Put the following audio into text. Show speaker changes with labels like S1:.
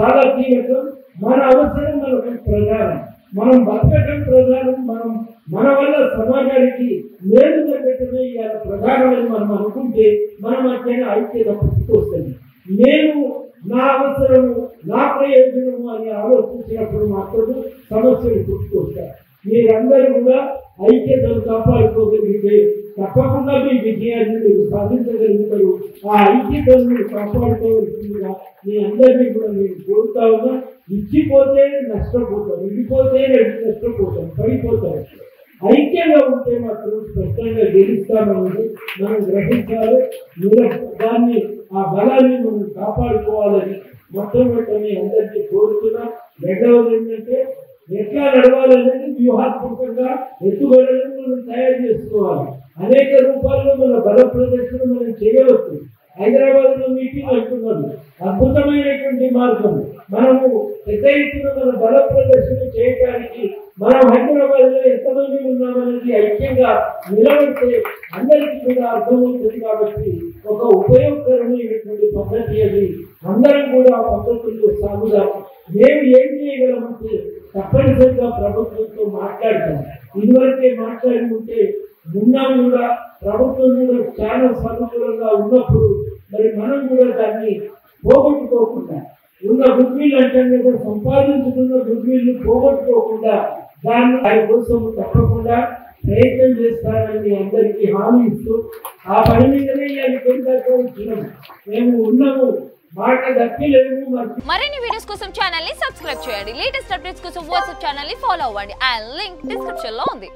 S1: చాలా కీలకం. మన అవసరం మనకు ప్రధానం, మనం బతకటం ప్రధానం, మన వల్ల సమాజానికి మేలు జరగటమే ఇవాళ ప్రధానమని మనం అనుకుంటే మన మధ్యన ఐక్యత పుట్టుకొస్తుంది. నేను నా అవసరము నా ప్రయోజనము అని ఆలోచించినప్పుడు మాత్రం సమస్యలు పుట్టుకొస్తాయి. మీరందరూ కూడా ఐక్యతను కాపాడుకోగలిగితే తప్పకుండా మీ విజయాన్ని మీరు సాధించగలుగుతారు. ఆ ఐక్యతను మీరు కాపాడుకోవాల్సిందిగా మీ అందరినీ కూడా నేను కోరుతా ఉన్నా. ఇచ్చిపోతే నష్టపోతాం, ఇడిపోతే నష్టపోతాం, పడిపోతాం. ఐక్యంగా ఉంటే మాత్రం స్పష్టంగా గెలుస్తామన్నది మనం గ్రహించాలి. దాన్ని ఆ బలాన్ని మనం కాపాడుకోవాలని మొట్టమొదటి అందరికీ కోరుతున్నా. రెండవది ఏంటంటే ఎట్లా నడవాలనేది వ్యూహాత్మకంగా ఎత్తుగడలను మనం తయారు చేసుకోవాలి. అనేక రూపాల్లో మన బల ప్రదర్శన మనం చేయవచ్చు. హైదరాబాద్ లో మీటింగ్ అంటున్నారు, అద్భుతమైనటువంటి మార్గం. మనము పెద్ద ఎత్తున మన బల ప్రదర్శన చేయడానికి మనం హైదరాబాద్ లో ఎంతమంది ఉన్నామనేది ఐక్యంగా నిలబడితే అందరికీ కూడా అర్థమవుతుంది. కాబట్టి ఒక ఉపయోగకరమైనటువంటి పద్ధతి అది. అందరం కూడా ఆ పద్ధతుల్లో సాగుదాం. మేము ఏం చేయగలమంటే తప్పనిసరిగా ప్రభుత్వంతో మాట్లాడతాం. ఇదివరకే మాట్లాడి ఉంటే ఉన్నాం కూడా, ప్రభుత్వం కూడా చాలా సానుకూలంగా ఉన్నప్పుడు మరి మనం కూడా దాన్ని పోగొట్టుకోకుండా ఉన్న గుడ్వీళ్ళు అంటే కదా, సంపాదించుకున్న గుడ్వీళ్ళు పోగొట్టుకోకుండా దాన్ని ఆయన కోసం తప్పకుండా ప్రయత్నం చేస్తానని అందరికీ హామీ ఇస్తూ ఆ పని మీదనే ఇచ్చినాము. మేము ఉన్నాము, మాట దక్కలేము.
S2: మరిన్ని వీడియోస్ కోసం ఛానల్ ని సబ్స్క్రైబ్ చేయండి. లేటెస్ట్ అప్డేట్స్ కోసం వాట్సాప్ ఛానల్ ని ఫాలో అవ్వండి. ఆ లింక్ డిస్క్రిప్షన్ లో ఉంది.